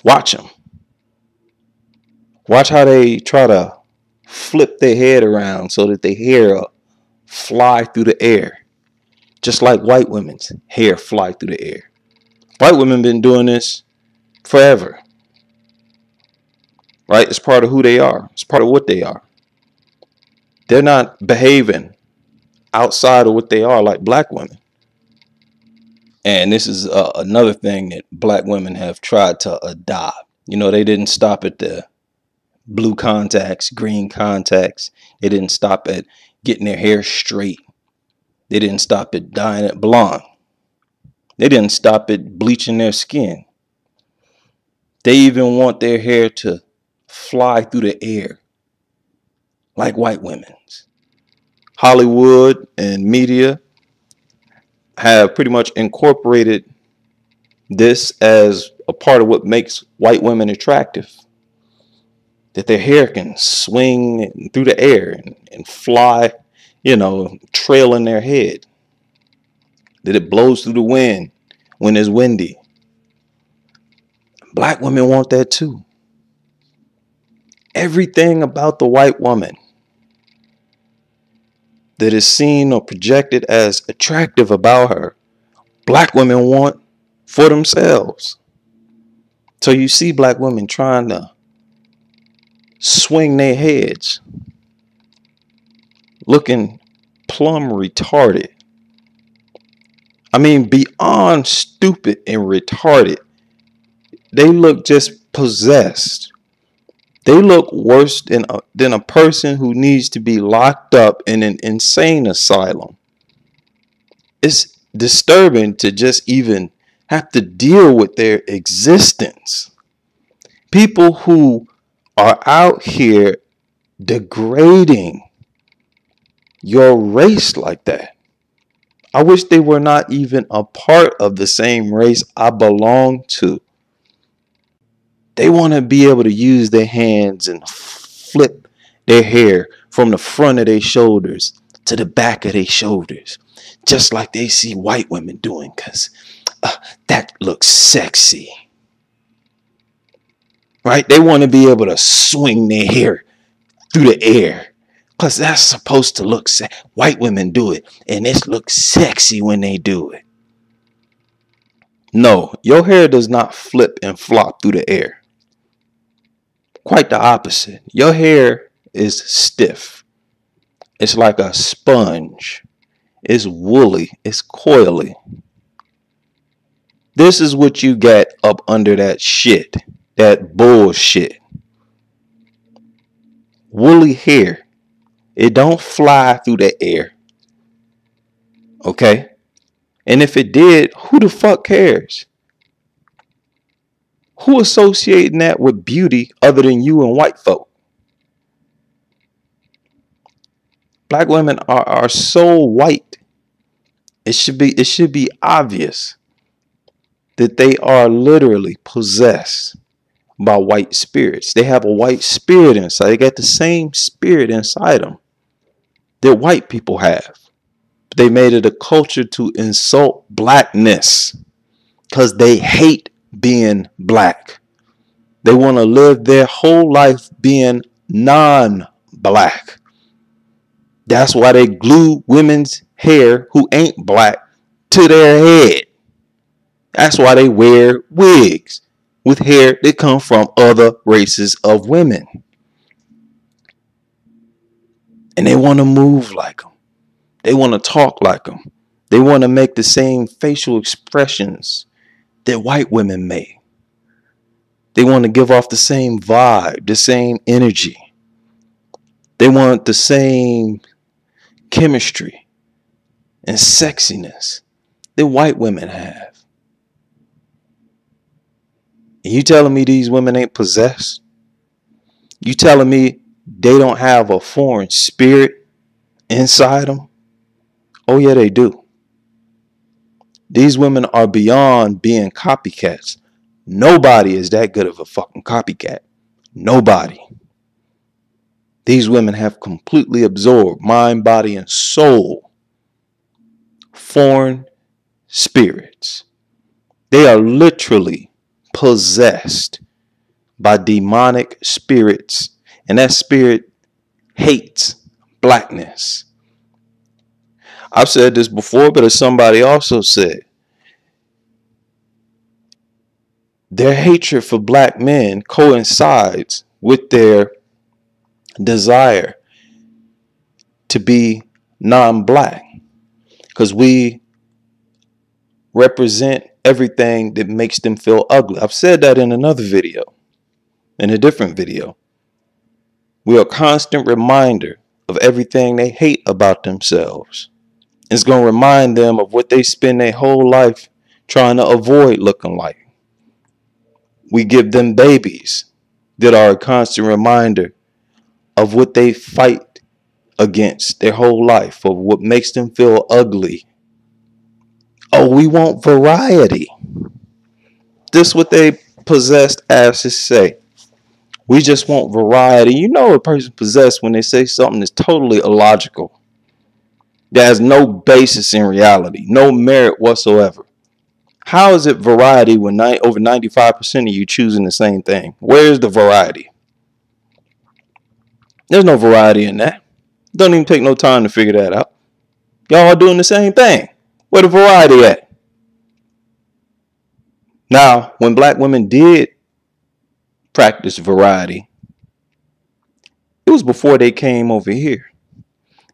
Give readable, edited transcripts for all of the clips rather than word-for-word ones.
Watch them. Watch how they try to flip their head around so that their hair fly through the air, just like white women's hair fly through the air. White women been doing this forever, right? It's part of who they are. It's part of what they are. They're not behaving outside of what they are like black women. And this is another thing that black women have tried to adopt. You know, they didn't stop at the blue contacts, green contacts. They didn't stop at getting their hair straight. They didn't stop at dyeing it blonde. They didn't stop at bleaching their skin. They even want their hair to fly through the air like white women's. Hollywood and media have pretty much incorporated this as a part of what makes white women attractive. That their hair can swing through the air and fly, trail in their head. That it blows through the wind when it's windy. Black women want that too. Everything about the white woman that is seen or projected as attractive about her, black women want for themselves. So you see black women trying to swing their heads, looking plumb retarded. I mean, beyond stupid and retarded. They look just possessed. They look worse than a person who needs to be locked up in an insane asylum. It's disturbing to just even have to deal with their existence. People who are out here degrading your race like that. I wish they were not even a part of the same race I belong to. They want to be able to use their hands and flip their hair from the front of their shoulders to the back of their shoulders, just like they see white women doing, because that looks sexy. Right? They want to be able to swing their hair through the air because that's supposed to look sexy. White women do it, and it looks sexy when they do it. No, your hair does not flip and flop through the air. Quite the opposite. Your hair is stiff. It's like a sponge. It's woolly. It's coily. This is what you get up under that shit. That bullshit. Woolly hair. It don't fly through the air. Okay? And if it did, who the fuck cares? Who associating that with beauty other than you and white folk? Black women are so white. It should be obvious that they are literally possessed by white spirits. They have a white spirit inside. They got the same spirit inside them that white people have. They made it a culture to insult blackness because they hate being black. They want to live their whole life being non-black. That's why they glue women's hair who ain't black to their head. That's why they wear wigs with hair that come from other races of women. And they want to move like them. They want to talk like them. They want to make the same facial expressions that white women make. They want to give off the same vibe, the same energy. They want the same chemistry and sexiness that white women have. And you telling me these women ain't possessed? You telling me they don't have a foreign spirit inside them? Oh yeah, they do. These women are beyond being copycats. Nobody is that good of a fucking copycat. Nobody. These women have completely absorbed mind, body, and soul foreign spirits. They are literally possessed by demonic spirits, and that spirit hates blackness. I've said this before, but as somebody also said, their hatred for black men coincides with their desire to be non-black, because we represent everything that makes them feel ugly. I've said that in another video, in a different video. We're a constant reminder of everything they hate about themselves. It's going to remind them of what they spend their whole life trying to avoid looking like. We give them babies that are a constant reminder of what they fight against their whole life, of what makes them feel ugly. Oh, we want variety. This is what they possessed asses say. We just want variety. You know a person possessed when they say something that's totally illogical, that has no basis in reality, no merit whatsoever. How is it variety when over 95% of you choosing the same thing? Where's the variety? There's no variety in that. Don't even take no time to figure that out. Y'all are doing the same thing. Where the variety at? Now, when black women did practice variety, it was before they came over here.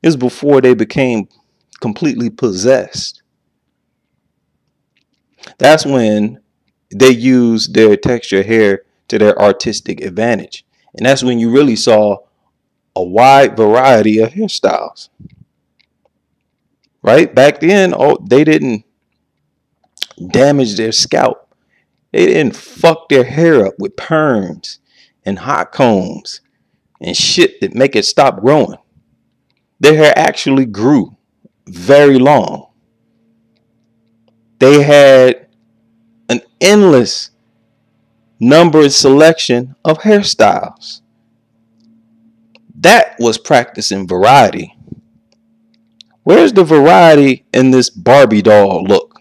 It was before they became completely possessed. That's when they used their texture hair to their artistic advantage. And that's when you really saw a wide variety of hairstyles. Right? Back then, they didn't damage their scalp. They didn't fuck their hair up with perms and hot combs and shit that make it stop growing. Their hair actually grew very long. They had an endless number and selection of hairstyles. That was practicing variety. Where's the variety in this Barbie doll look?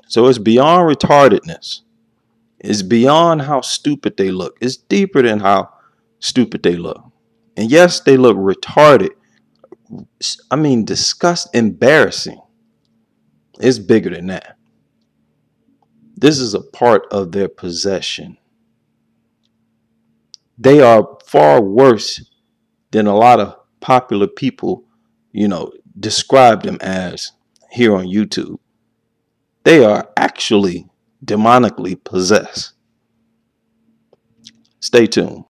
So it's beyond retardedness. It's beyond how stupid they look. It's deeper than how stupid they look. And yes, they look retarded. I mean, embarrassing. It's bigger than that. This is a part of their possession. They are far worse than a lot of popular people, describe them as here on YouTube. They are actually demonically possessed. Stay tuned.